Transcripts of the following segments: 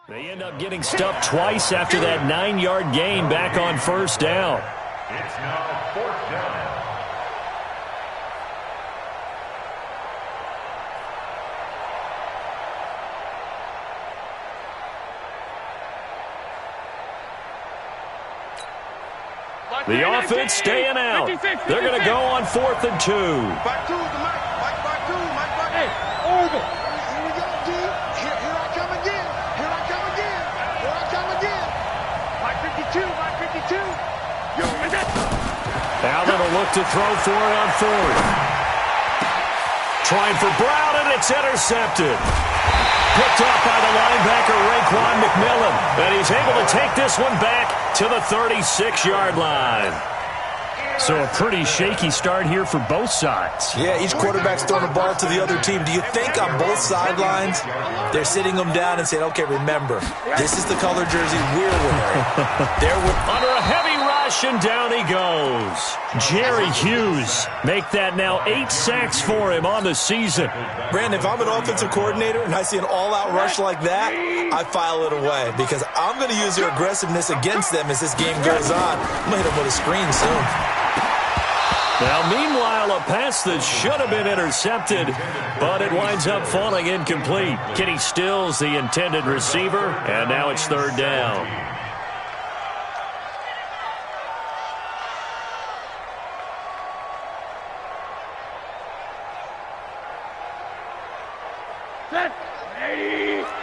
They end up getting stuffed twice after that 9-yard gain back on first down. It's now fourth down. The offense staying out. They're going to go on 4th and 2. Back to the Mike. Hey, over. Here we go, D. Here I come again. Here I come again. Mike 52. Yo, Allen will look to throw for it on 4th. Trying for Brown, and it's intercepted. Picked off by the linebacker, Raekwon McMillan. And he's able to take this one back to the 36-yard line. So a pretty shaky start here for both sides. Yeah, each quarterback's throwing the ball to the other team. Do you think on both sidelines they're sitting them down and saying, okay, remember, this is the color jersey we're wearing. Under a heavy rush, and down he goes. Jerry Hughes make that now 8 sacks for him on the season. Brandon, if I'm an offensive coordinator and I see an all-out rush like that, I file it away because I'm going to use their aggressiveness against them as this game goes on. I'm going to hit them with a screen soon. Now, meanwhile, a pass that should have been intercepted, but it winds up falling incomplete. Kenny Stills, the intended receiver, and now it's 3rd down.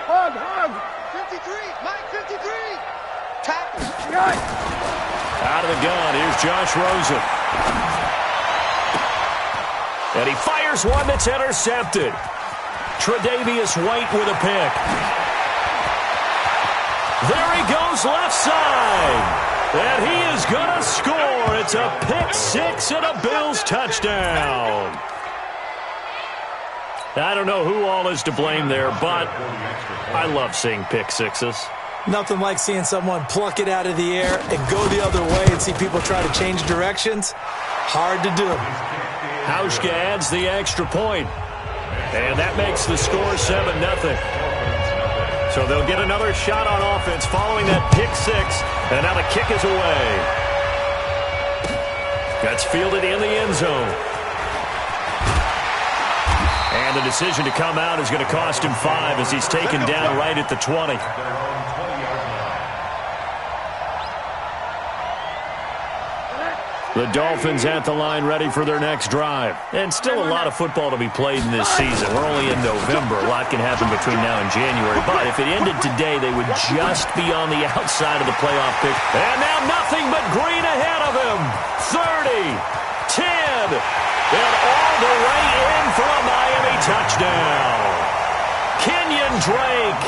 Hug. 53. Mike 53. Tackle. Out of the gun, here's Josh Rosen. And he fires one that's intercepted. Tre'Davious White with a pick. There he goes left side. And he is going to score. It's a pick 6 and a Bills touchdown. I don't know who all is to blame there, but I love seeing pick sixes. Nothing like seeing someone pluck it out of the air and go the other way and see people try to change directions. Hard to do. Hauschka adds the extra point. And that makes the score 7-0. So they'll get another shot on offense following that pick 6. And now the kick is away. That's fielded in the end zone. And the decision to come out is going to cost him 5 as he's taken down right at the 20. The Dolphins at the line ready for their next drive. And still a lot of football to be played in this season. We're only in November. A lot can happen between now and January. But if it ended today, they would just be on the outside of the playoff pick. And now nothing but green ahead of him. 30, 10, and all the way in for a Miami touchdown. Kenyon Drake,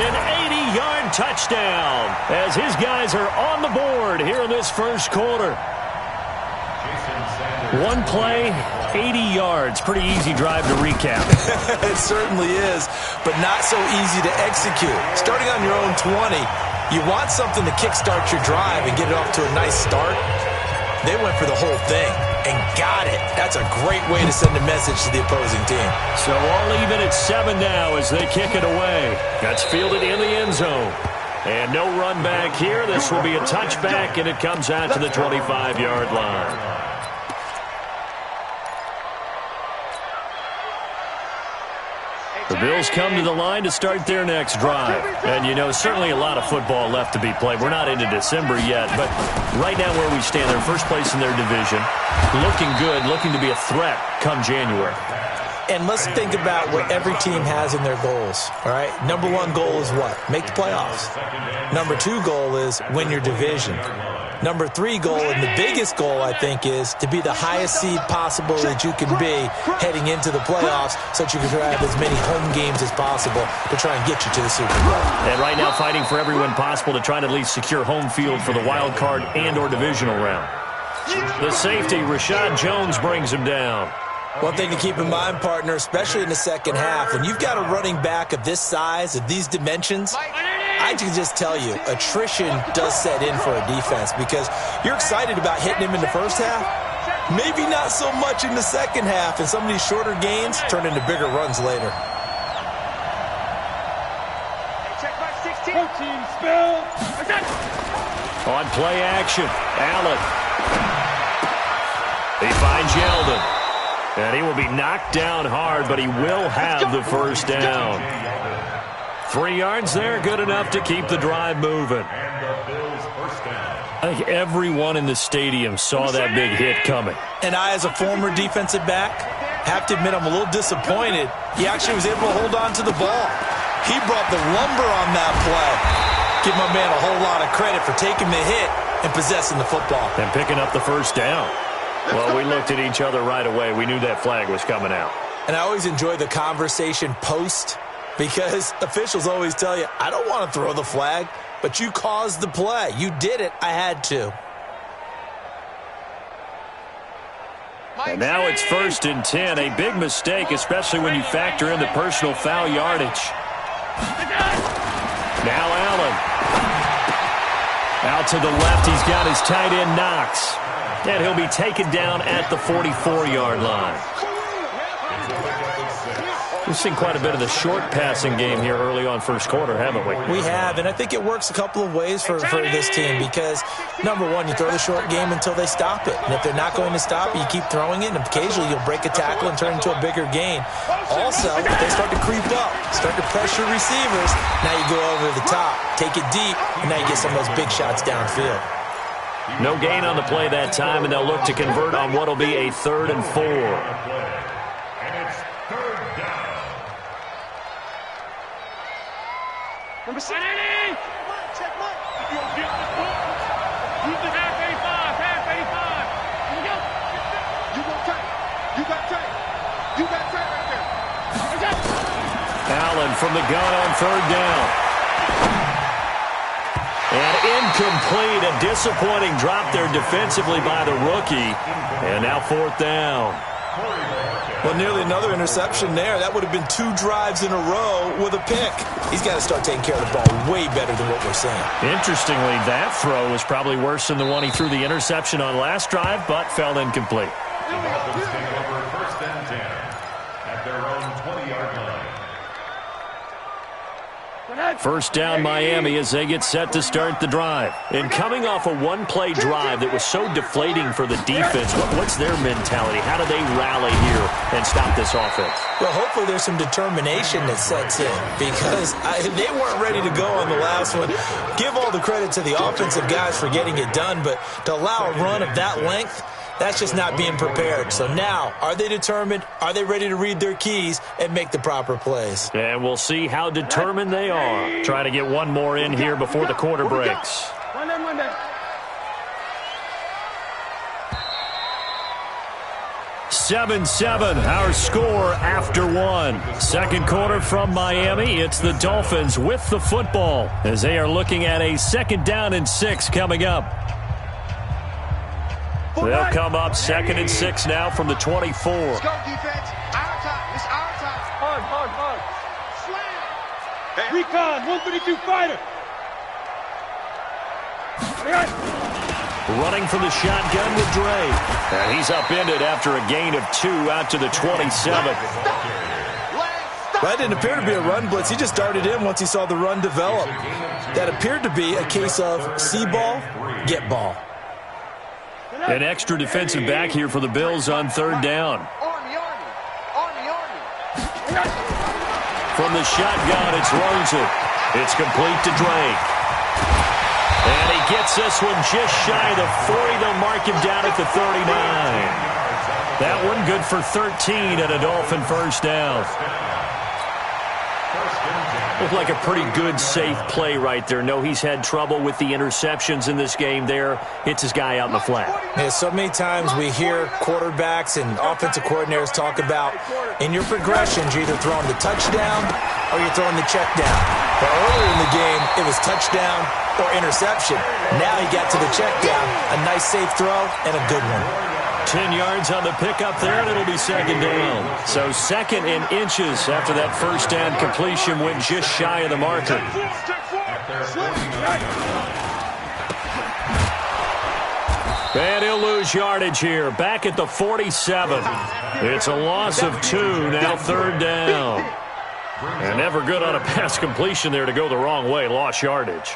an 80-yard touchdown as his guys are on the board here in this first quarter. One play, 80 yards. Pretty easy drive to recap. It certainly is, but not so easy to execute. Starting on your own 20, you want something to kickstart your drive and get it off to a nice start. They went for the whole thing and got it. That's a great way to send a message to the opposing team. So all even at 7 now as they kick it away. That's fielded in the end zone. And no run back here. This will be a touchback, and it comes out to the 25-yard line. The Bills come to the line to start their next drive. And, you know, certainly a lot of football left to be played. We're not into December yet, but right now where we stand, they're first place in their division. Looking good, looking to be a threat come January. And let's think about what every team has in their goals, all right? Number 1 goal is what? Make the playoffs. Number 2 goal is win your division. Number 3 goal, and the biggest goal, I think, is to be the highest seed possible that you can be heading into the playoffs so that you can have as many home games as possible to try and get you to the Super Bowl. And right now fighting for every win possible to try to at least secure home field for the wild card and or divisional round. The safety, Rashad Jones, brings him down. One thing to keep in mind, partner, especially in the second half, when you've got a running back of this size, of these dimensions, I can just tell you, attrition does set in for a defense because you're excited about hitting him in the first half, maybe not so much in the second half, and some of these shorter gains turn into bigger runs later. Check back 16. Team spill. On play action, Allen. He finds Yeldon. And he will be knocked down hard, but he will have the first down. 3 yards there, good enough to keep the drive moving. I think everyone in the stadium saw that big hit coming. And I, as a former defensive back, have to admit I'm a little disappointed. He actually was able to hold on to the ball. He brought the lumber on that play. Give my man a whole lot of credit for taking the hit and possessing the football. And picking up the first down. Well, we looked at each other right away. We knew that flag was coming out. And I always enjoy the conversation post because officials always tell you, I don't want to throw the flag, but you caused the play. You did it. I had to. And now it's 1st and 10. A big mistake, especially when you factor in the personal foul yardage. Now Allen. Out to the left, he's got his tight end Knox. And he'll be taken down at the 44-yard line. We've seen quite a bit of the short passing game here early on first quarter, haven't we? We have, and I think it works a couple of ways for this team because, number one, you throw the short game until they stop it. And if they're not going to stop it, you keep throwing it, and occasionally you'll break a tackle and turn it into a bigger gain. Also, they start to creep up, start to pressure receivers. Now you go over the top, take it deep, and now you get some of those big shots downfield. No gain on the play that time, and they'll look to convert on what will be a 3rd and 4. Number 6. Check Mike. You the half 85. Here we go. You go tight. You got tight. You got tight right there. Allen from the gun on 3rd down. And incomplete. A disappointing drop there defensively by the rookie. And now 4th down. Well, nearly another interception there. That would have been 2 drives in a row with a pick. He's got to start taking care of the ball way better than what we're seeing. Interestingly, that throw was probably worse than the one he threw the interception on last drive, but fell incomplete. First and 10 at their own 20-yard line. First down Miami as they get set to start the drive. And coming off a one-play drive that was so deflating for the defense, what's their mentality? How do they rally here and stop this offense? Well, hopefully there's some determination that sets in because they weren't ready to go on the last one. Give all the credit to the offensive guys for getting it done, but to allow a run of that length, that's just not being prepared. So now, are they determined? Are they ready to read their keys and make the proper plays? And we'll see how determined they are. Trying to get one more in here before the quarter breaks. 7-7, our score after 1. Second quarter from Miami. It's the Dolphins with the football as they are looking at a 2nd down and 6 coming up. They'll come up 2nd and 6 now from the 24. Let's go, defense. Our time. It's our time. Hard. Slam. Hey. Recon, 132 fighter. Running from the shotgun with Dre. And he's upended after a gain of 2 out to the 27. That didn't appear to be a run blitz. He just darted in once he saw the run develop. That appeared to be a case of see ball, get ball. An extra defensive back here for the Bills on 3rd down. Army. From the shotgun, it's Rosen. It's complete to Drake. And he gets this one just shy of the 40. They'll mark him down at the 39. That one good for 13 and a Dolphin first down. Looked like a pretty good, safe play right there. No, he's had trouble with the interceptions in this game there. Hits his guy out in the flat. Yeah, so many times we hear quarterbacks and offensive coordinators talk about in your progressions, you're either throwing the touchdown or you're throwing the check down. But earlier in the game, it was touchdown or interception. Now he got to the check down. A nice, safe throw and a good one. 10 yards on the pickup there, and it'll be 2nd down. So 2nd and inches after that first down completion went just shy of the marker. And he'll lose yardage here. Back at the 47. It's a loss of 2, now 3rd down. And never good on a pass completion there to go the wrong way. Lost yardage.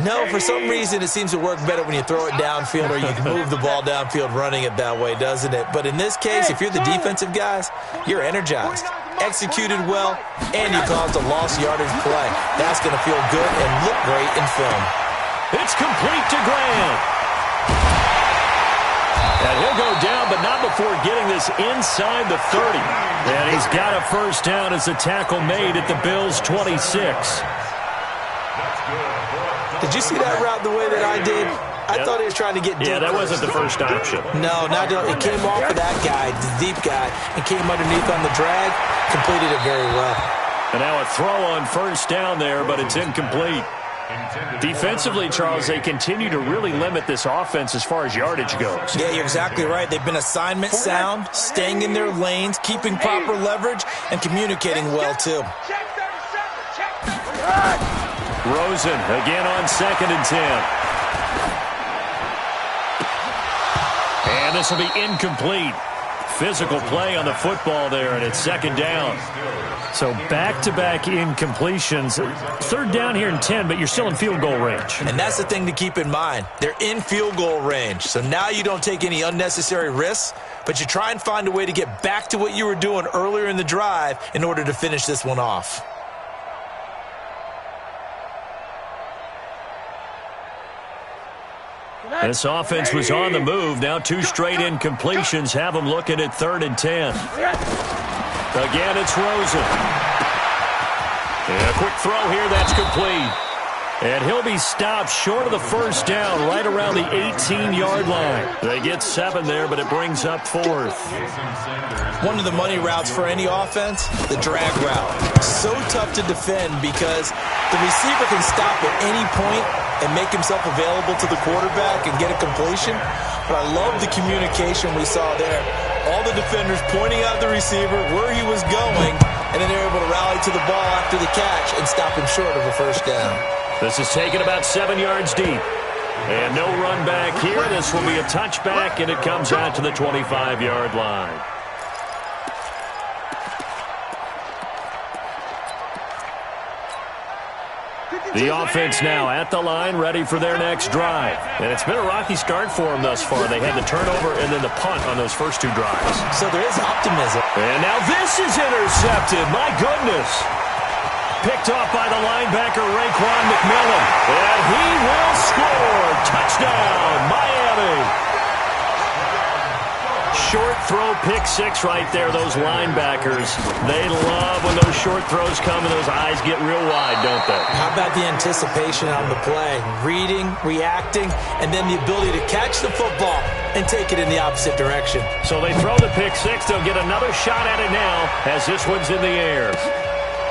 No, for some reason it seems to work better when you throw it downfield or you can move the ball downfield running it that way, doesn't it? But in this case, if you're the defensive guys, you're energized, executed well, and you caused a lost yardage play. That's going to feel good and look great in film. It's complete to Graham. And he'll go down, but not before getting this inside the 30. And he's got a first down as the tackle made at the Bills' 26. Did you see that route the way that I did? I thought he was trying to get deep. Yeah, that wasn't the first option. No, it came off of that guy, the deep guy, and came underneath on the drag, completed it very well. And now a throw on first down there, but it's incomplete. Defensively, Charles, they continue to really limit this offense as far as yardage goes. Yeah, you're exactly right. They've been assignment sound, staying in their lanes, keeping proper leverage, and communicating well, too. Rosen again on 2nd and 10. And this will be incomplete. Physical play on the football there, and it's 2nd down. So back-to-back incompletions. 3rd down here and 10, but you're still in field goal range. And that's the thing to keep in mind. They're in field goal range. So now you don't take any unnecessary risks, but you try and find a way to get back to what you were doing earlier in the drive in order to finish this one off. This offense was on the move. Now 2 straight incompletions have them looking at 3rd and 10. Again, it's Rosen. And a quick throw here, that's complete. And he'll be stopped short of the first down right around the 18-yard line. They get 7 there, but it brings up 4th. One of the money routes for any offense, the drag route. So tough to defend because the receiver can stop at any point and make himself available to the quarterback and get a completion. But I love the communication we saw there. All the defenders pointing out the receiver, where he was going, and then they're able to rally to the ball after the catch and stop him short of a first down. This is taken about 7 yards deep. And no run back here. This will be a touchback, and it comes out to the 25-yard line. The offense now at the line, ready for their next drive. And it's been a rocky start for them thus far. They had the turnover and then the punt on those first 2 drives. So there is optimism. And now this is intercepted. My goodness. Picked off by the linebacker, Raekwon McMillan. And he will score. Touchdown, Miami. Short throw, pick 6 right there. Those linebackers, they love when those short throws come and those eyes get real wide, don't they? How about the anticipation on the play? Reading, reacting, and then the ability to catch the football and take it in the opposite direction. So they throw the pick 6. They'll get another shot at it now as this one's in the air.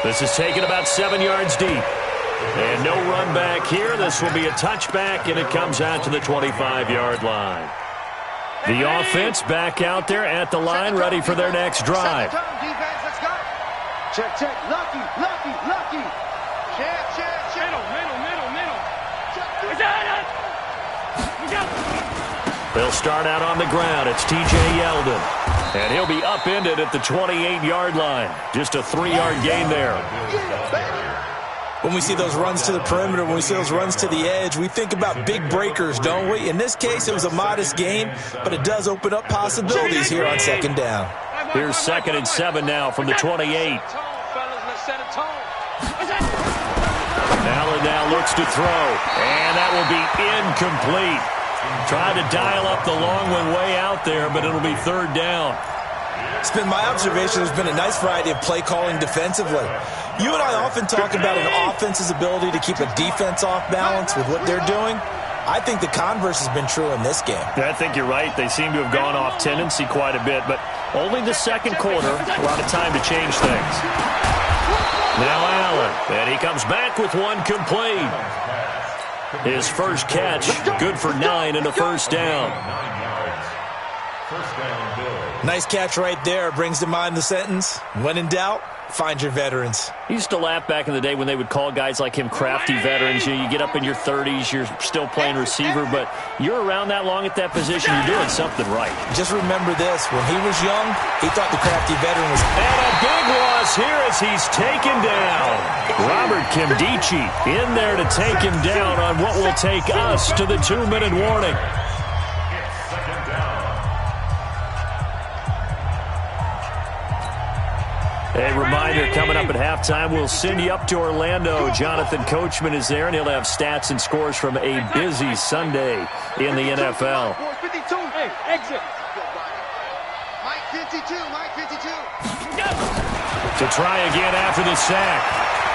This is taken about 7 yards deep. And no run back here. This will be a touchback, and it comes out to the 25-yard line. The offense back out there at the line, ready for their next drive. Check, check. Lucky, lucky, lucky. Check, check, check. They'll start out on the ground. It's T.J. Yeldon. And he'll be upended at the 28-yard line. Just a 3-yard gain there. When we see those runs to the perimeter, when we see those runs to the edge, we think about big breakers, don't we? In this case, it was a modest gain, but it does open up possibilities here on 2nd down. Here's 2nd and 7 now from the 28. Allen now looks to throw, and that will be incomplete. Tried to dial up the long one way out there, but it'll be 3rd down. It's been my observation there's been a nice variety of play calling defensively. You and I often talk about an offense's ability to keep a defense off balance with what they're doing. I think the converse has been true in this game. Yeah, I think you're right. They seem to have gone off tendency quite a bit, but only the 2nd quarter, a lot of time to change things. Now Allen, and he comes back with one complete. His first catch, good for 9 and a first down. Nice catch right there. Brings to mind the sentence, when in doubt, find your veterans. He used to laugh back in the day when they would call guys like him crafty veterans. You get up in your 30s, you're still playing receiver, but you're around that long at that position, you're doing something right. Just remember this, when he was young, he thought the crafty veteran was... And a big loss here as he's taken down. Robert Kimdichie in there to take him down on what will take us to the 2-minute warning. A reminder, coming up at halftime, we'll send you up to Orlando. Jonathan Coachman is there, and he'll have stats and scores from a busy Sunday in the NFL. 52, hey, exit. Mike 52, Mike 52. To try again after the sack.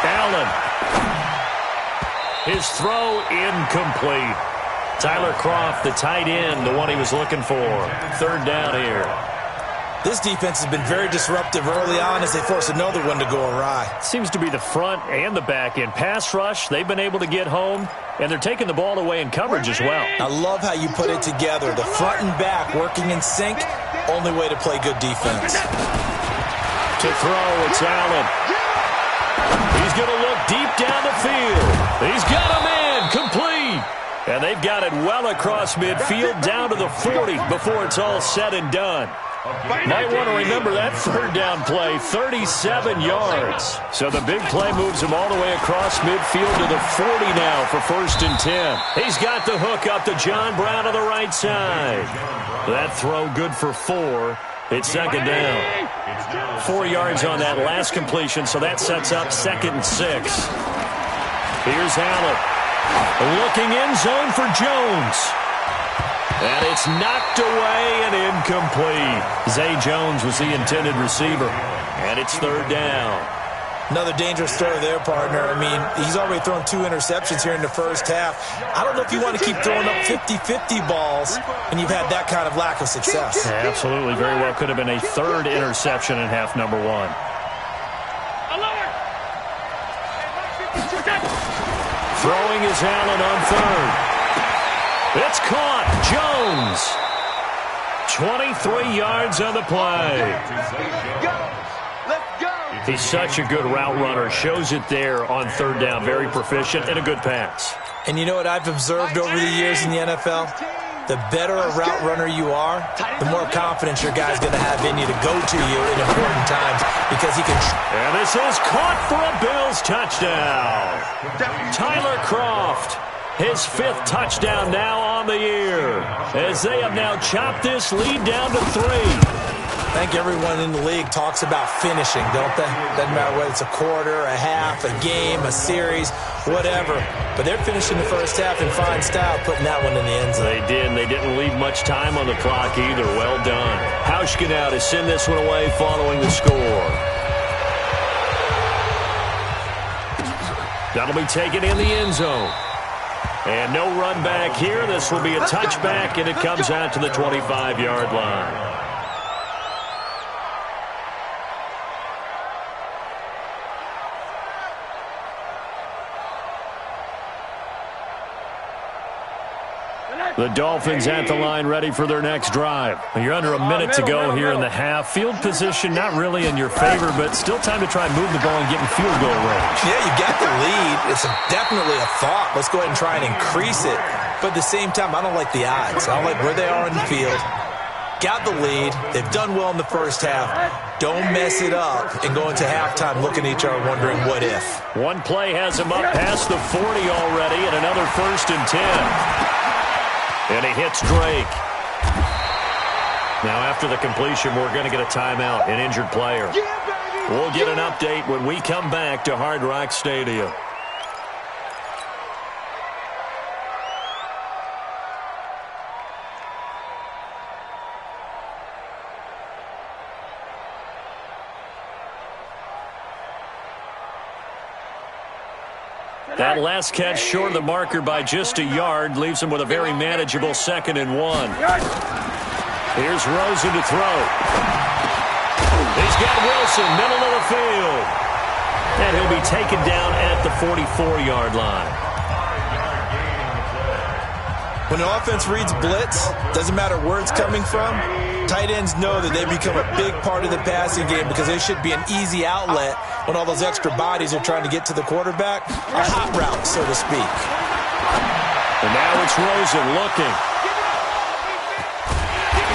Allen. His throw incomplete. Tyler Kroft, the tight end, the one he was looking for. 3rd down here. This defense has been very disruptive early on as they force another one to go awry. Seems to be the front and the back end. Pass rush, they've been able to get home, and they're taking the ball away in coverage as well. I love how you put it together. The front and back working in sync, only way to play good defense. To throw, it's Allen. He's going to look deep down the field. He's got a man, complete. And they've got it well across midfield down to the 40 before it's all said and done. Might want to remember that 3rd down play, 37 yards. So the big play moves him all the way across midfield to the 40 now for 1st and 10. He's got the hook up to John Brown on the right side. That throw good for 4. It's 2nd down. 4 yards on that last completion, so that sets up 2nd and 6. Here's Allen. Looking end zone for Jones. And it's knocked away and incomplete. Zay Jones was the intended receiver. And it's 3rd down. Another dangerous throw there, partner. I mean, he's already thrown 2 interceptions here in the first half. I don't know if you want to keep throwing up 50-50 balls when you've had that kind of lack of success. Yeah, absolutely. Very well could have been a 3rd interception in half number 1. Throwing is Allen on 3rd. It's caught. Jones. 23 yards on the play. Let's go. He's such a good route runner. Shows it there on 3rd down. Very proficient and a good pass. And you know what I've observed over the years in the NFL? The better a route runner you are, the more confidence your guy's going to have in you to go to you in important times because he can... And this is caught for a Bills touchdown. Tyler Kroft. His 5th touchdown now on the year as they have now chopped this lead down to 3. I think everyone in the league talks about finishing, don't they? Doesn't matter whether it's a quarter, a half, a game, a series, whatever. But they're finishing the first half in fine style, putting that one in the end zone. They did, and they didn't leave much time on the clock either. Well done. Hauschka now to send this one away following the score. That'll be taken in the end zone. And no run back here. This will be a touchback, and it comes out to the 25-yard line. The Dolphins at the line ready for their next drive. You're under a minute to go here in the half. Field position not really in your favor, but still time to try and move the ball and get in field goal range. Yeah, you got the lead. It's definitely a thought. Let's go ahead and try and increase it. But at the same time, I don't like the odds. I don't like where they are in the field. Got the lead. They've done well in the first half. Don't mess it up and go into halftime looking at each other wondering what if. One play has him up past the 40 already, and another 1st and 10. And he hits Drake. Now, after the completion, we're going to get a timeout, an injured player. We'll get an update when we come back to Hard Rock Stadium. That last catch short of the marker by just a yard leaves him with a very manageable 2nd and 1. Here's Rosen to throw. He's got Wilson, middle of the field. And he'll be taken down at the 44-yard line. When an offense reads blitz, doesn't matter where it's coming from, tight ends know that they become a big part of the passing game because they should be an easy outlet when all those extra bodies are trying to get to the quarterback. A hot route, so to speak. And now it's Rosen looking.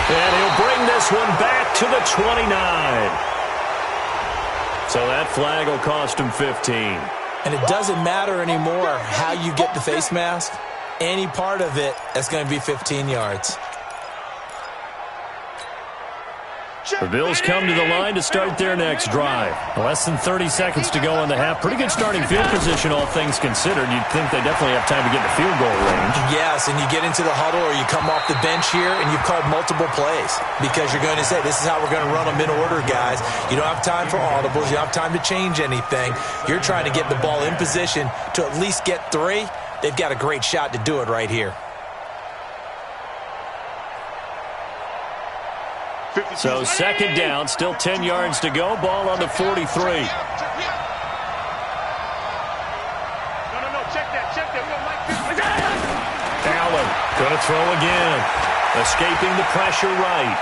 And he'll bring this one back to the 29. So that flag will cost him 15. And it doesn't matter anymore how you get the face mask. Any part of it, that's going to be 15 yards. The Bills come to the line to start their next drive. Less than 30 seconds to go in the half. Pretty good starting field position, all things considered. You'd think they definitely have time to get in the field goal range. Yes, and you get into the huddle or you come off the bench here and you've called multiple plays because you're going to say, this is how we're going to run them in order, guys. You don't have time for audibles. You don't have time to change anything. You're trying to get the ball in position to at least get 3. They've got a great shot to do it right here. So second down, still 10 yards to go. Ball on the 43. No, check that. Allen going to throw again. Escaping the pressure right.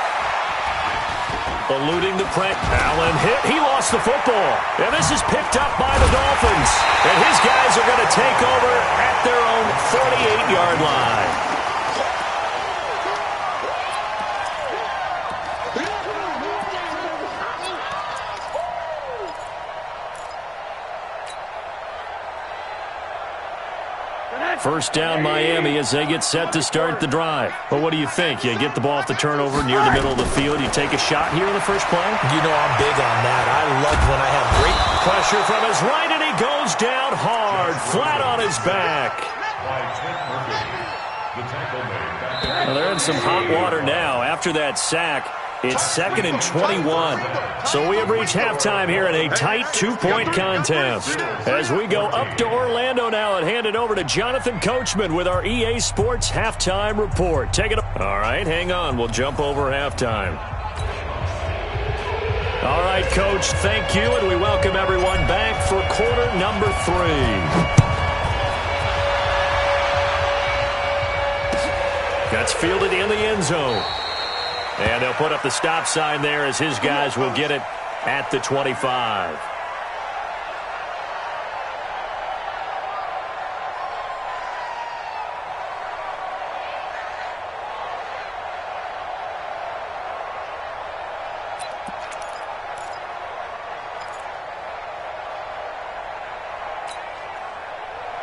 Eluding the pressure. Allen hit. He lost the football. And this is picked up by the Dolphins. And his guys are going to take over at their own 48-yard line. First down Miami as they get set to start the drive. But what do you think? You get the ball off the turnover near the middle of the field. You take a shot here in the first play? You know I'm big on that. I love when I have great pressure from his right, and he goes down hard, flat on his back. Well, they're in some hot water now after that sack. It's 2nd and 21. So we have reached halftime here in a tight 2-point contest. As we go up to Orlando now and hand it over to Jonathan Coachman with our EA Sports Halftime Report. Take it. All right, hang on. We'll jump over halftime. All right, Coach, thank you, and we welcome everyone back for quarter number 3. Gets fielded in the end zone. And they'll put up the stop sign there as his guys will get it at the 25.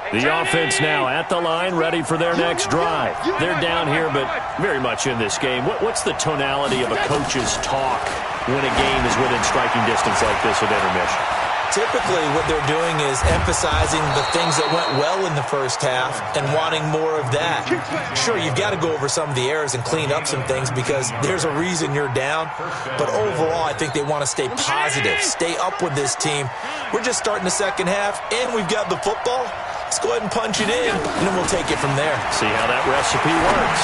The offense now at the line, ready for their next drive. They're down here, but very much in this game. What's the tonality of a coach's talk when a game is within striking distance like this at intermission? Typically, what they're doing is emphasizing the things that went well in the first half and wanting more of that. Sure, you've got to go over some of the errors and clean up some things because there's a reason you're down. But overall, I think they want to stay positive, stay up with this team. We're just starting the second half, and we've got the football. Let's go ahead and punch it in, and then we'll take it from there. See how that recipe works.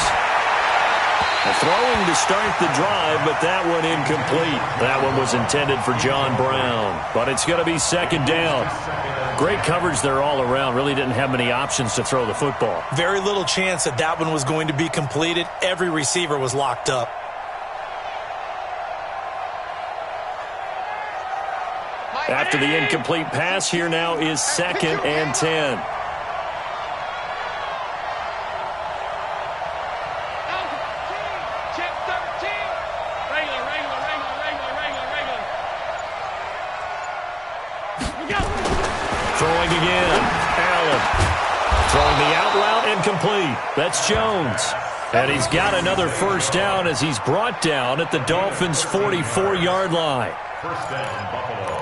Throwing to start the drive, but that one incomplete. That one was intended for John Brown, but it's going to be second down. Great coverage there all around. Really didn't have many options to throw the football. Very little chance that that one was going to be completed. Every receiver was locked up. After the incomplete pass, here now is 2nd and 10. Throwing again. Allen. Throwing the out route incomplete. That's Jones. And he's got another first down as he's brought down at the Dolphins' 44-yard line. First down, Buffalo.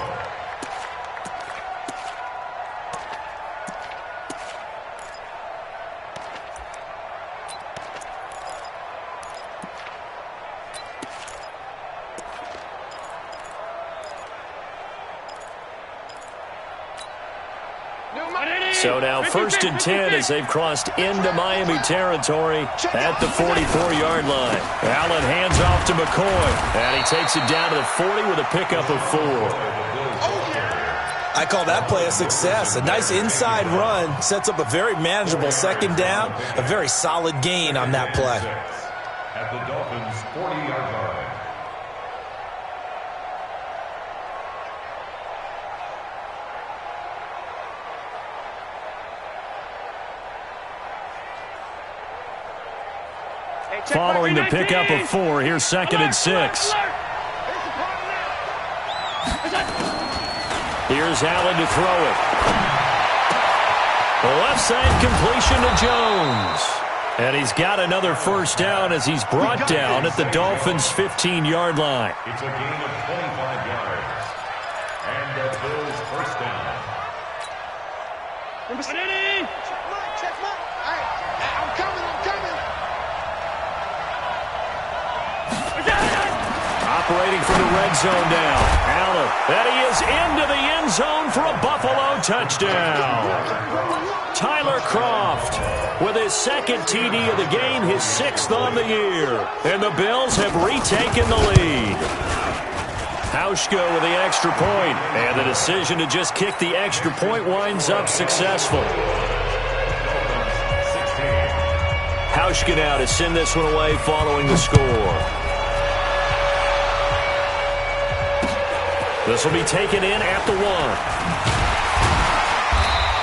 So now 1st and 10 as they've crossed into Miami territory at the 44-yard line. Allen hands off to McCoy, and he takes it down to the 40 with a pickup of 4. I I call that play a success. A nice inside run sets up a very manageable second down, a very solid gain on that play. At the Dolphins' 40-yard line. Following the pickup of 4, here's 2nd and 6. Here's Allen to throw it. The left side completion to Jones. And he's got another first down as he's brought down at the Dolphins' 15-yard line. It's a gain of 25 yards. And the Bills' first down. Check mark. I'm coming. Operating from the red zone now. Allen. And he is into the end zone for a Buffalo touchdown. Tyler Kroft with his 2nd TD of the game, his 6th on the year. And the Bills have retaken the lead. Hauschka with the extra point. And the decision to just kick the extra point winds up successful. Hauschka now to send this one away following the score. This will be taken in at the 1.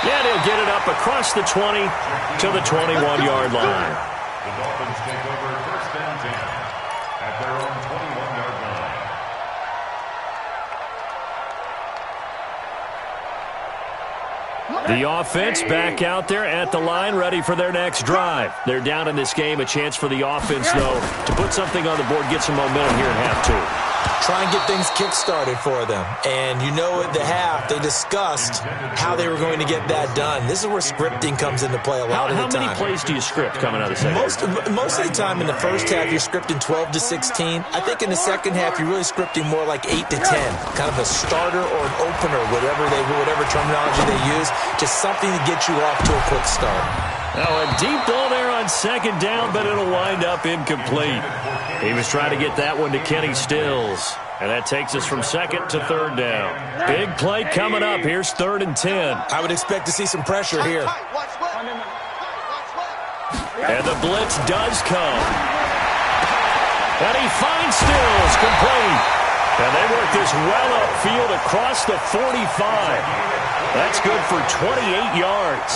Yeah, they'll get it up across the 20 to the 21-yard line. The Dolphins take over 1st and 10 at their own 21-yard line. The offense back out there at the line, ready for their next drive. They're down in this game. A chance for the offense, though, to put something on the board, get some momentum here in half 2. Try and get things kick-started for them. And you know at the half, they discussed how they were going to get that done. This is where scripting comes into play a lot of the time. How many plays do you script coming out of the second? Most of the time in the first half, you're scripting 12 to 16. I think in the second half, you're really scripting more like 8 to 10. Kind of a starter or an opener, whatever terminology they use. Just something to get you off to a quick start. Now a deep ball there on 2nd down, but it'll wind up incomplete. He was trying to get that one to Kenny Stills. And that takes us from 2nd to 3rd down. Big play coming up. Here's 3rd and 10. I would expect to see some pressure here. And the blitz does come. And he finds Stills complete. And they work this well upfield across the 45. That's good for 28 yards.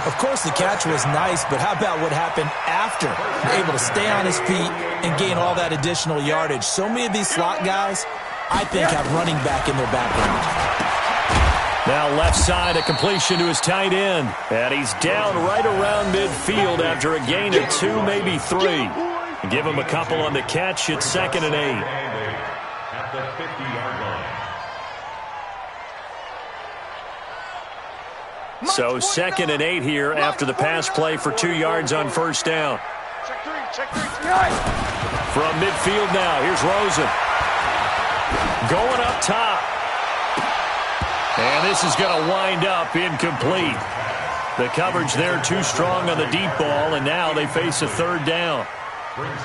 Of course, the catch was nice, but how about what happened after? Able to stay on his feet and gain all that additional yardage. So many of these slot guys, I think, have running back in their background. Now left side, a completion to his tight end. And he's down right around midfield after a gain of 2, maybe 3. Give him a couple on the catch. It's 2nd and 8. At the 50-yard line. So 2nd and 8 here after the pass play for 2 yards on 1st down. Check three. From midfield now, here's Rosen. Going up top. And this is going to wind up incomplete. The coverage there too strong on the deep ball, and now they face a 3rd down.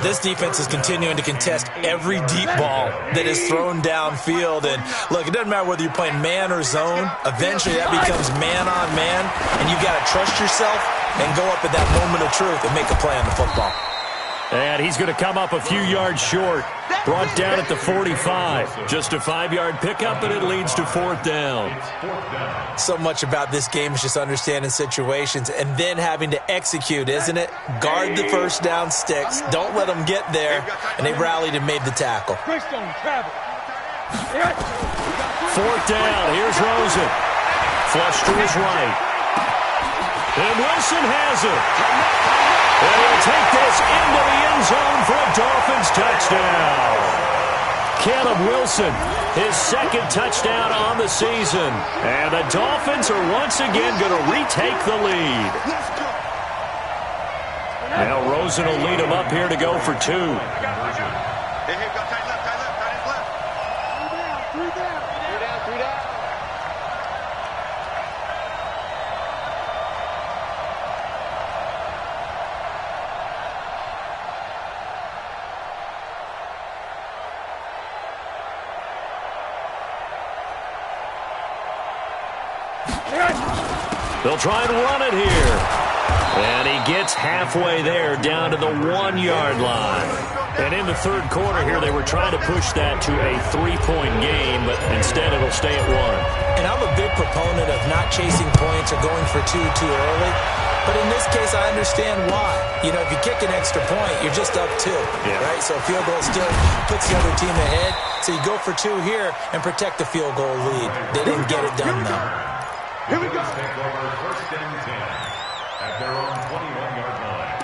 This defense is continuing to contest every deep ball that is thrown downfield. And, look, it doesn't matter whether you're playing man or zone. Eventually, that becomes man-on-man, and you've got to trust yourself and go up at that moment of truth and make a play on the football. And he's going to come up a few yards short. Brought down at the 45. Just a 5-yard pickup, and it leads to 4th down. So much about this game is just understanding situations and then having to execute, isn't it? Guard the first down sticks. Don't let them get there. And they rallied and made the tackle. 4th down. Here's Rosen. Flush to his right. And Wilson has it. And he'll take this into the end zone for a Dolphins touchdown. Caleb Wilson, his 2nd touchdown on the season. And the Dolphins are once again going to retake the lead. Now Rosen will lead him up here to go for 2. Hey, go tight left. Three down. They'll try and run it here. And he gets halfway there down to the 1-yard line. And in the third quarter here, they were trying to push that to a 3-point game, but instead it'll stay at 1. And I'm a big proponent of not chasing points or going for two too early. But in this case, I understand why. You know, if you kick an extra point, you're just up 2, right? So a field goal still puts the other team ahead. So you go for 2 here and protect the field goal lead. They didn't get it done, though. Here we go. Take over first and 10 at their own 21-yard line.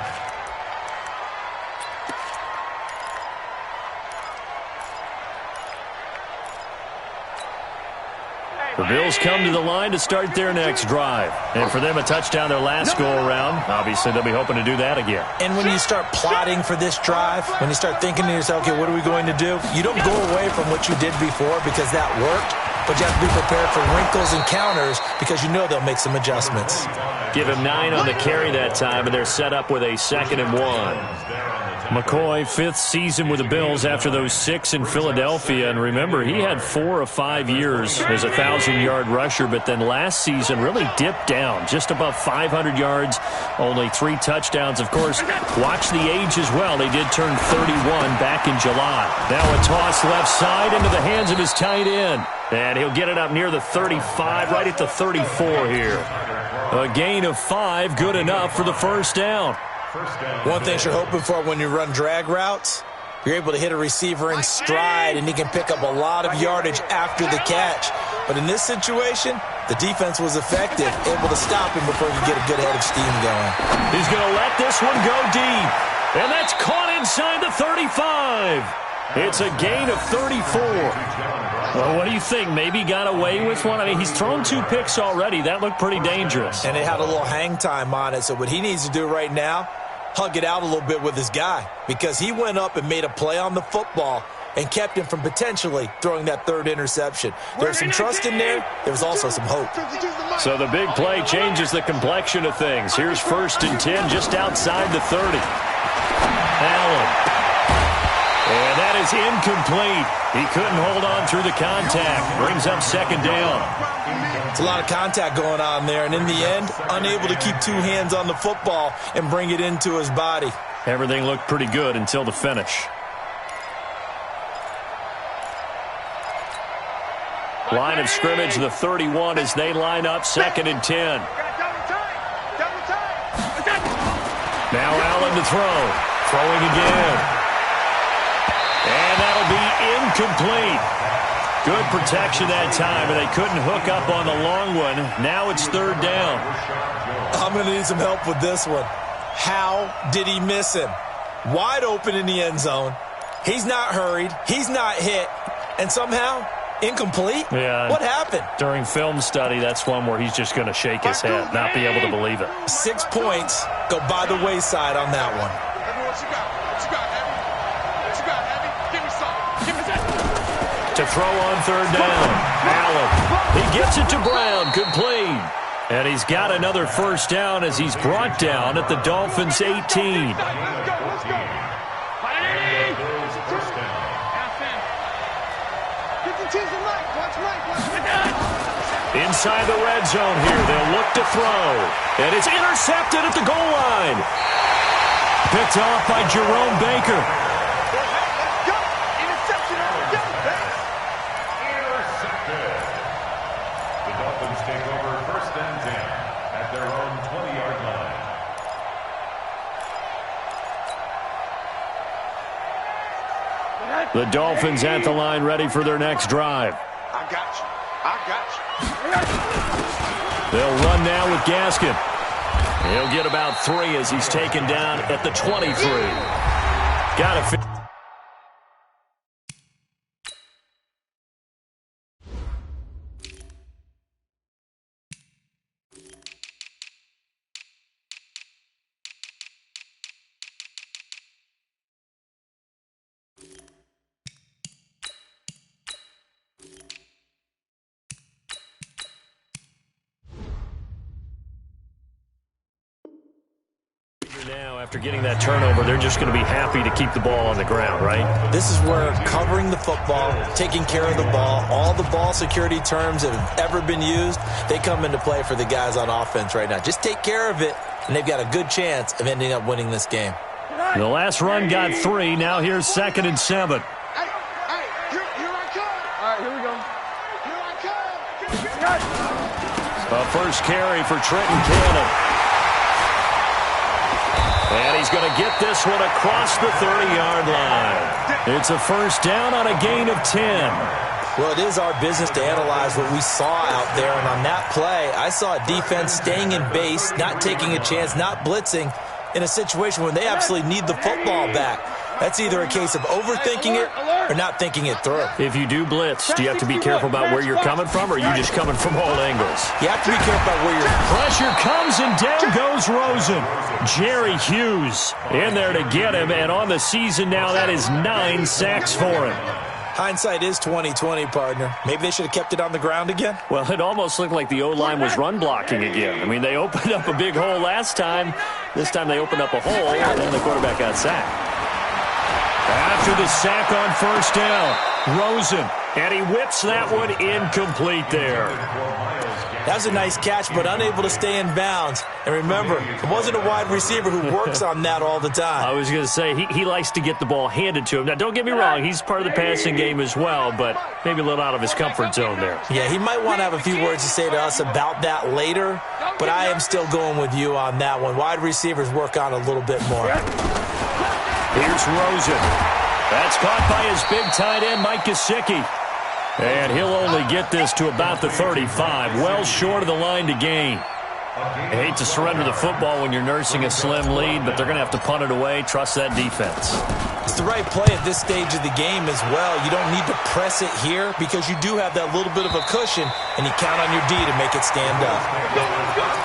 The Bills come to the line to start their next drive. And for them, a touchdown their last go-around. Obviously, they'll be hoping to do that again. And when you start plotting for this drive, when you start thinking to yourself, okay, what are we going to do? You don't go away from what you did before because that worked, but you have to be prepared for wrinkles and counters because you know they'll make some adjustments. Give him 9 on the carry that time, and they're set up with a 2nd and 1. McCoy, 5th season with the Bills after those 6 in Philadelphia. And remember, he had 4 of 5 years as a 1,000-yard rusher, but then last season really dipped down, just above 500 yards, only 3 touchdowns. Of course, watch the age as well. They did turn 31 back in July. Now a toss left side into the hands of his tight end. And he'll get it up near the 35, right at the 34 here. A gain of 5, good enough for the first down. One thing you're hoping for when you run drag routes, you're able to hit a receiver in stride, and he can pick up a lot of yardage after the catch. But in this situation, the defense was effective, able to stop him before he could get a good head of steam going. He's going to let this one go deep. And that's caught inside the 35. It's a gain of 34. Well, what do you think? Maybe got away with one? I mean, he's thrown 2 picks already. That looked pretty dangerous. And it had a little hang time on it. So what he needs to do right now, hug it out a little bit with his guy, because he went up and made a play on the football and kept him from potentially throwing that 3rd interception. There was some trust in there. There was also some hope. So the big play changes the complexion of things. Here's 1st and 10 just outside the 30. Allen. And that is incomplete. He couldn't hold on through the contact. Brings up 2nd down. It's a lot of contact going on there, and in the end, unable to keep 2 hands on the football and bring it into his body. Everything looked pretty good until the finish. Line of scrimmage, the 31 as they line up, 2nd and 10. Now Allen to throw. Throwing again. And that'll be incomplete. Good protection that time, and they couldn't hook up on the long one. Now it's 3rd down. I'm going to need some help with this one. How did he miss him? Wide open in the end zone. He's not hurried. He's not hit. And somehow, incomplete? Yeah. What happened? During film study, that's one where he's just going to shake his head, not be able to believe it. 6 points go by the wayside on that one. To throw on 3rd down. Allen. He gets it to Brown. Complete. And he's got another 1st down as he's brought down at the Dolphins' 18. Inside the red zone here. They'll look to throw. And it's intercepted at the goal line. Picked off by Jerome Baker. The Dolphins at the line, ready for their next drive. I got you. They'll run now with Gaskin. He'll get about 3 as he's taken down at the 23. Got to After getting that turnover, they're just going to be happy to keep the ball on the ground, right? This is where covering the football, taking care of the ball, all the ball security terms that have ever been used, they come into play for the guys on offense right now. Just take care of it, and they've got a good chance of ending up winning this game. The last run got 3. Now here's 2nd and 7. Hey, here I come. All right, here we go. Here I come. A first carry for Trenton Cannon. And he's going to get this one across the 30-yard line. It's a first down on a gain of 10. Well, it is our business to analyze what we saw out there, and on that play, I saw a defense staying in base, not taking a chance, not blitzing, in a situation when they absolutely need the football back. That's either a case of overthinking it or not thinking it through. If you do blitz, do you have to be careful about where you're coming from, or are you just coming from all angles? You have to be careful about where you're... Pressure comes, and down goes Rosen. Jerry Hughes in there to get him, and on the season now, that is 9 sacks for him. Hindsight is 20/20, partner. Maybe they should have kept it on the ground again. Well, it almost looked like the O-line was run blocking again. I mean, they opened up a big hole last time. This time they opened up a hole, and then the quarterback got sacked. After the sack on first down, Rosen, and he whips that one incomplete there. That was a nice catch, but unable to stay in bounds. And remember, it wasn't a wide receiver who works on that all the time. I was going to say, he likes to get the ball handed to him. Now, don't get me wrong, he's part of the passing game as well, but maybe a little out of his comfort zone there. Yeah, he might want to have a few words to say to us about that later, but I am still going with you on that one. Wide receivers work on a little bit more. Here's Rosen. That's caught by his big tight end, Mike Gesicki. And he'll only get this to about the 35, well short of the line to gain. I hate to surrender the football when you're nursing a slim lead, but they're going to have to punt it away. Trust that defense. It's the right play at this stage of the game as well. You don't need to press it here because you do have that little bit of a cushion, and you count on your D to make it stand up.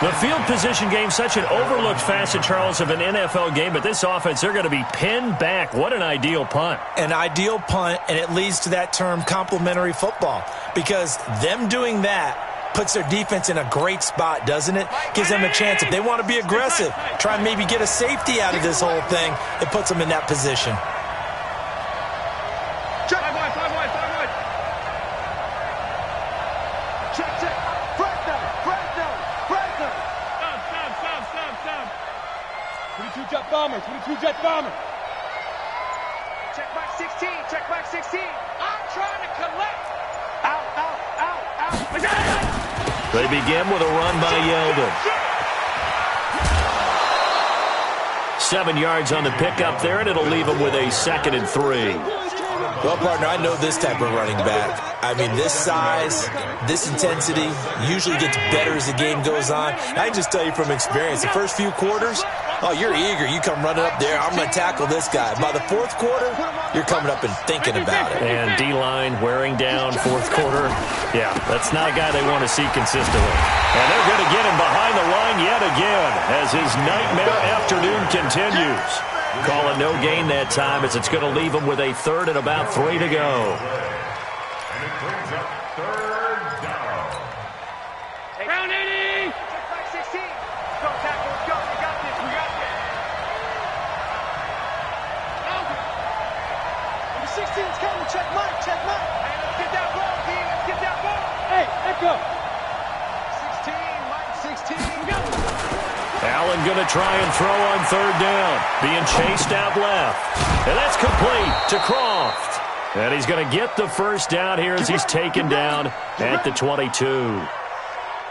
The field position game, such an overlooked facet, Charles, of an NFL game, but this offense, they're going to be pinned back. What an ideal punt. An ideal punt, and it leads to that term complementary football, because them doing that puts their defense in a great spot, doesn't it? Gives them a chance. If they want to be aggressive, try and maybe get a safety out of this whole thing, it puts them in that position. Check. 5 wide. Check. Break down. Stop. 22 jet bombers. Check back 16. I'm trying to collect. Out. They begin with a run by Yeldon. 7 yards on the pickup there, and it'll leave them with a 2nd and 3. Well, partner, I know this type of running back. I mean, this size, this intensity usually gets better as the game goes on. I can just tell you from experience, the first few quarters, oh, you're eager. You come running up there, I'm going to tackle this guy. By the fourth quarter, you're coming up and thinking about it. And D-line wearing down fourth quarter. Yeah, that's not a guy they want to see consistently. And they're going to get him behind the line yet again as his nightmare afternoon continues. Call it no gain that time as it's going to leave him with a 3rd and about 3 to go. And it brings up 3rd down. Round 80. Check back 16. Go, tackle. Let's go. We got this. Number 16's coming. Check Mike. Hey, let's get that ball, D. Let's get that ball. Hey, echo. 16, Mike 16. We got it. Allen going to try and throw on 3rd down. Being chased out left. And that's complete to Croft. And he's going to get the first down here as he's taken down at the 22.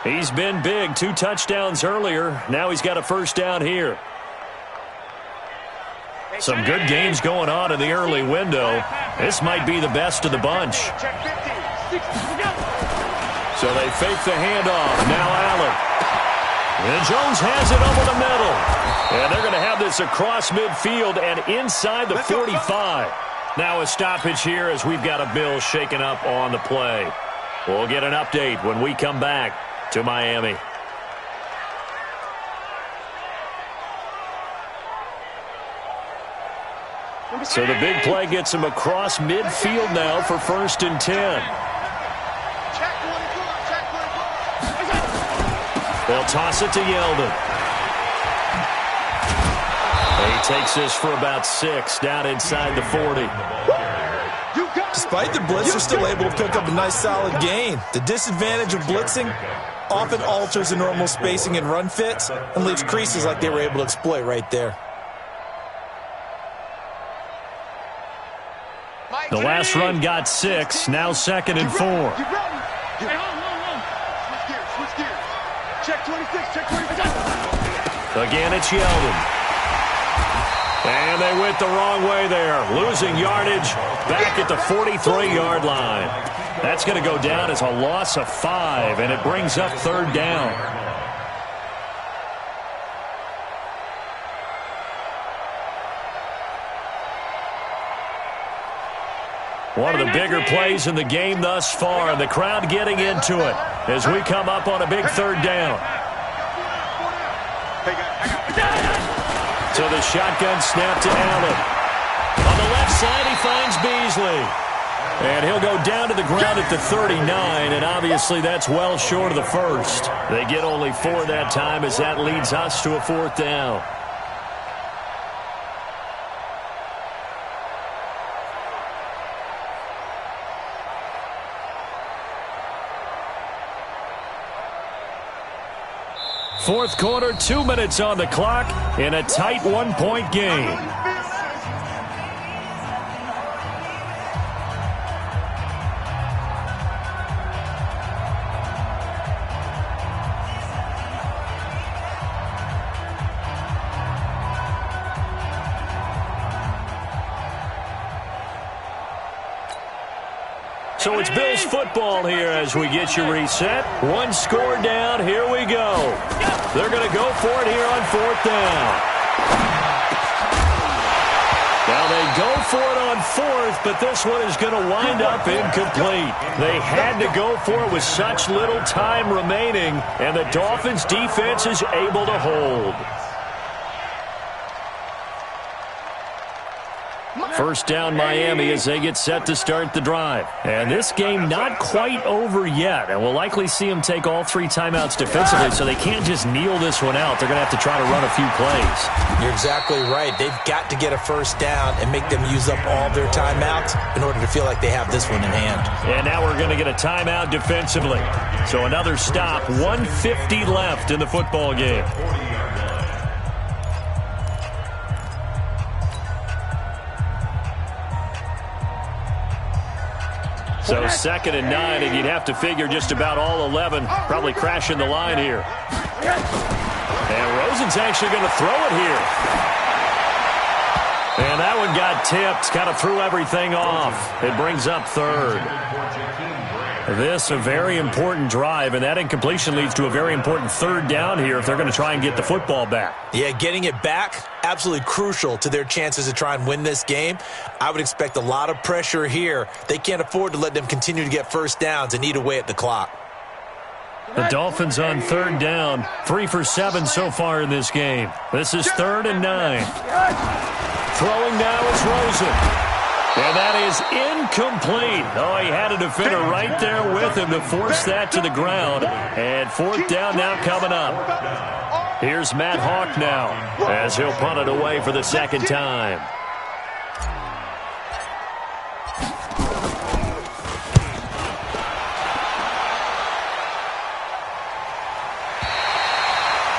He's been big. 2 touchdowns earlier. Now he's got a first down here. Some good games going on in the early window. This might be the best of the bunch. Check 50. 60. We got it. So they fake the handoff. Now Allen. And Jones has it over the middle. And they're going to have this across midfield and inside the 45. Now a stoppage here as we've got a Bill shaken up on the play. We'll get an update when we come back to Miami. So the big play gets him across midfield now for 1st and 10. They'll toss it to Yeldon. He takes this for about 6 down inside the 40. Despite the blitz, they're still able to pick up a nice solid gain. The disadvantage of blitzing often alters the normal spacing and run fits and leaves creases like they were able to exploit right there. The last run got 6, now 2nd and 4. Hey, switch gears. Check 26, check 26. Again, it's Yeldon. And they went the wrong way there, losing yardage back at the 43-yard line. That's going to go down as a loss of 5, and it brings up 3rd down. One of the bigger plays in the game thus far, and the crowd getting into it as we come up on a big 3rd down. So the shotgun snap to Allen. On the left side, he finds Beasley. And he'll go down to the ground at the 39, and obviously that's well short of the first. They get only 4 that time as that leads us to a 4th down. Fourth quarter, 2 minutes on the clock in a tight 1-point game. So it's Bills football here as we get you reset. 1 score down. Here we go. They're going to go for it here on 4th down. Now they go for it on 4th, but this one is going to wind up incomplete. They had to go for it with such little time remaining, and the Dolphins' defense is able to hold. First down Miami as they get set to start the drive. And this game not quite over yet. And we'll likely see them take all 3 timeouts defensively, so they can't just kneel this one out. They're going to have to try to run a few plays. You're exactly right. They've got to get a first down and make them use up all their timeouts in order to feel like they have this one in hand. And now we're going to get a timeout defensively. So another stop, 1:50 left in the football game. So 2nd and 9, and you'd have to figure just about all 11 probably crashing the line here. And Rosen's actually going to throw it here. And that one got tipped, kind of threw everything off. It brings up 3rd. This a very important drive, and that incompletion leads to a very important 3rd down here if they're going to try and get the football back. Yeah, getting it back, absolutely crucial to their chances to try and win this game. I would expect a lot of pressure here. They can't afford to let them continue to get first downs and eat away at the clock. The Dolphins on 3rd down, 3 for 7 so far in this game. This is 3rd and 9. Throwing now is Rosen. And that is incomplete. Oh, he had a defender right there with him to force that to the ground. And 4th down now coming up. Here's Matt Hawk now as he'll punt it away for the 2nd time.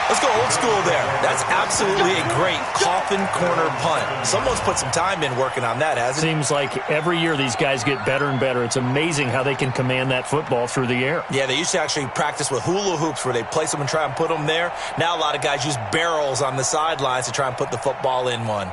Let's go old school there. That's absolutely a great coffin corner punt. Someone's put some time in working on that, hasn't it? Seems like every year these guys get better and better. It's amazing how they can command that football through the air. Yeah, they used to actually practice with hula hoops where they place them and try and put them there. Now a lot of guys use barrels on the sidelines to try and put the football in one.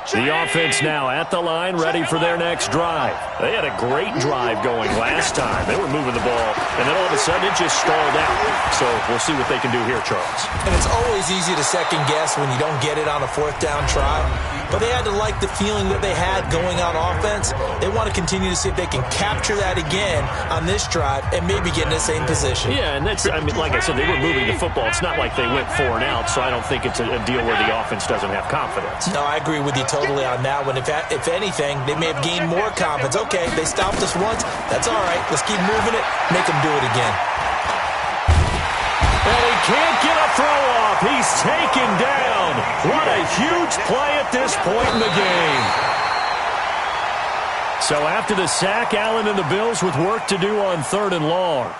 The offense now at the line, ready for their next drive. They had a great drive going last time. They were moving the ball, and then all of a sudden it just stalled out. So we'll see what they can do here, Charles. And it's always easy to second guess when you don't get it on a 4th down try. But they had to like the feeling that they had going on offense. They want to continue to see if they can capture that again on this drive and maybe get in the same position. Yeah, and that's, I mean, like I said, they were moving the football. It's not like they went 4 and out, so I don't think it's a deal where the offense doesn't have confidence. No, I agree with you totally. totally on that one. If anything, they may have gained more confidence. Okay, they stopped us once. That's all right. Let's keep moving it. Make them do it again. And he can't get a throw off. He's taken down. What a huge play at this point in the game. So after the sack, Allen and the Bills with work to do on 3rd and long.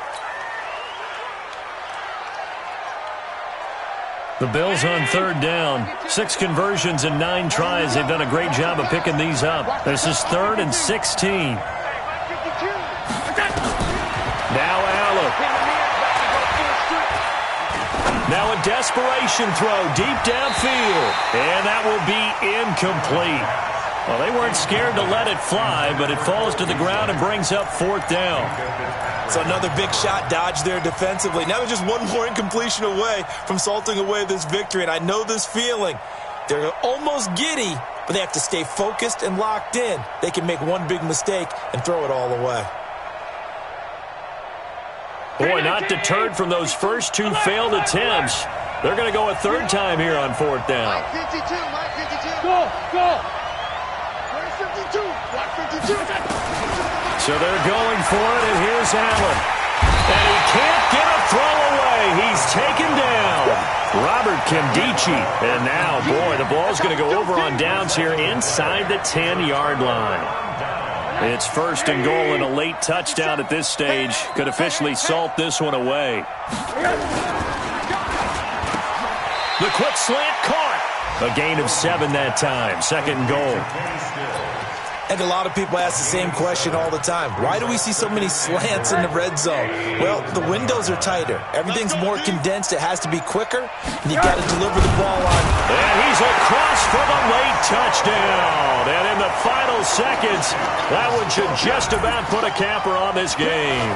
The Bills on 3rd down. 6 conversions and 9 tries. They've done a great job of picking these up. This is 3rd and 16. Now Allen. Now a desperation throw deep downfield. And that will be incomplete. Well, they weren't scared to let it fly, but it falls to the ground and brings up 4th down. So another big shot dodged there defensively. Now they're just one more incompletion away from salting away this victory, and I know this feeling. They're almost giddy, but they have to stay focused and locked in. They can make one big mistake and throw it all away. Boy, not deterred from those first 2 failed attempts. They're going to go a 3rd time here on 4th down. Mike 52, Mike 52. Go. 52, Mike 52. So they're going for it, and here's Allen. And he can't get a throw away. He's taken down. Robert Kimdichie. And now, boy, the ball's going to go over on downs here inside the 10-yard line. It's 1st and goal, and a late touchdown at this stage could officially salt this one away. The quick slant caught. A gain of 7 that time. 2nd and goal. And a lot of people ask the same question all the time. Why do we see so many slants in the red zone? Well, the windows are tighter. Everything's more condensed. It has to be quicker, and you got to deliver the ball on. And he's across for the late touchdown. And in the final seconds, that one should just about put a capper on this game.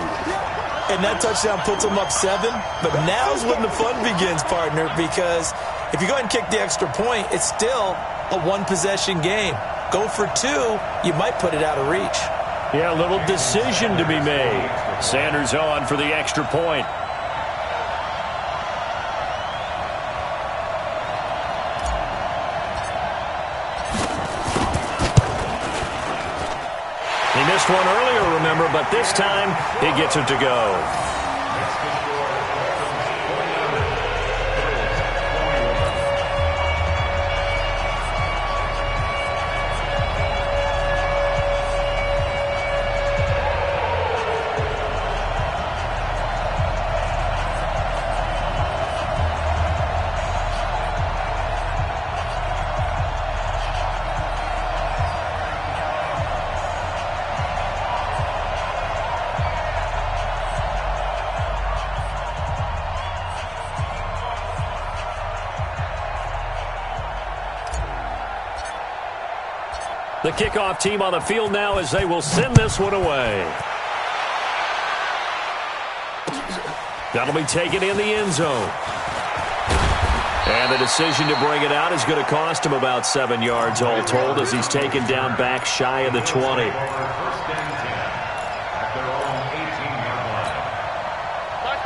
And that touchdown puts them up 7. But now's when the fun begins, partner, because if you go ahead and kick the extra point, it's still a one-possession game. Go for 2, you might put it out of reach. Yeah, a little decision to be made. Sanders on for the extra point. He missed one earlier, remember, but this time he gets it to go. The kickoff team on the field now as they will send this one away. That'll be taken in the end zone. And the decision to bring it out is going to cost him about 7 yards all told as he's taken down back shy of the 20.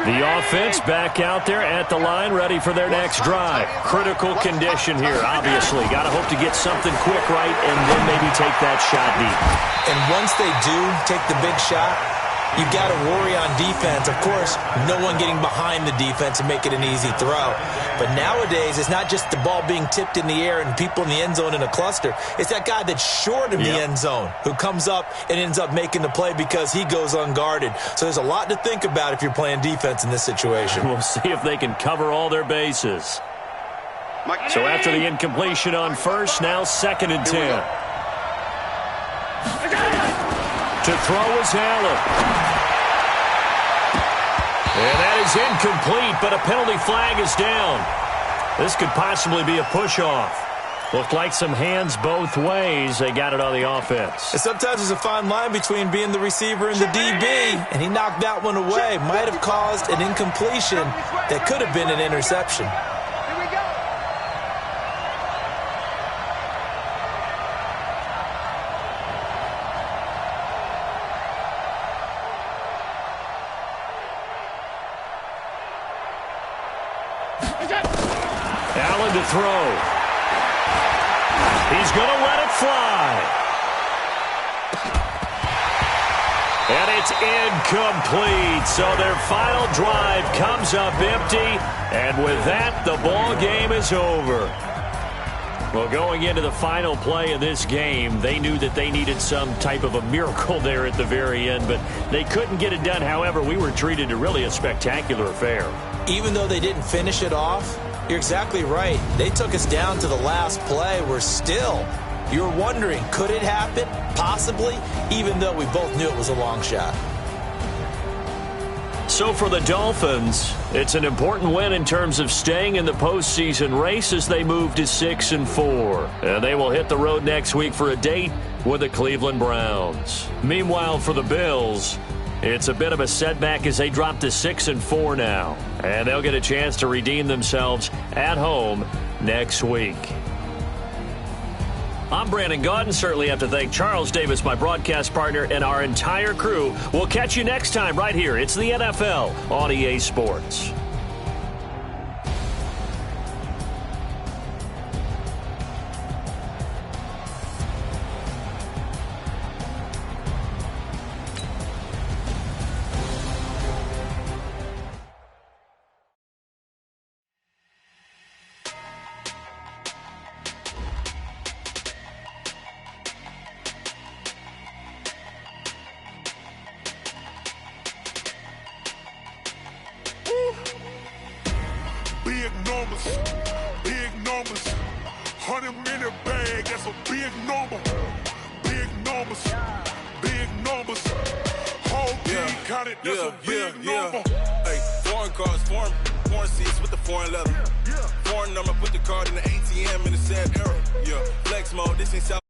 The offense back out there at the line, ready for their next drive. Critical condition here, obviously. Got to hope to get something quick right and then maybe take that shot deep. And once they do take the big shot, you've got to worry on defense. Of course, no one getting behind the defense and make it an easy throw. But nowadays, it's not just the ball being tipped in the air and people in the end zone in a cluster. It's that guy that's short of the end zone who comes up and ends up making the play because he goes unguarded. So there's a lot to think about if you're playing defense in this situation. We'll see if they can cover all their bases. So after the incompletion on 1st, now 2nd and 10. To throw is Allen. And that is incomplete, but a penalty flag is down. This could possibly be a push-off. Looked like some hands both ways. They got it on the offense. And sometimes there's a fine line between being the receiver and the DB, and he knocked that one away. Might have caused an incompletion that could have been an interception. Here we go. Allen to throw. He's going to let it fly. And it's incomplete. So their final drive comes up empty. And with that, the ball game is over. Well, going into the final play of this game, they knew that they needed some type of a miracle there at the very end, but they couldn't get it done. However, we were treated to really a spectacular affair. Even though they didn't finish it off, you're exactly right. They took us down to the last play. We're still, you're wondering, could it happen? Possibly, even though we both knew it was a long shot. So for the Dolphins, it's an important win in terms of staying in the postseason race as they move to 6-4. And they will hit the road next week for a date with the Cleveland Browns. Meanwhile, for the Bills, it's a bit of a setback as they drop to 6-4 now. And they'll get a chance to redeem themselves at home next week. I'm Brandon Gaudin. Certainly have to thank Charles Davis, my broadcast partner, and our entire crew. We'll catch you next time right here. It's the NFL on EA Sports. Big numbers, 100-minute bag, that's a big number. Big numbers, whole team counted, that's a big number. Hey, foreign cars, foreign seats with the foreign leather. Foreign number, put the card in the ATM in the sad era. Yeah, flex mode, this ain't South.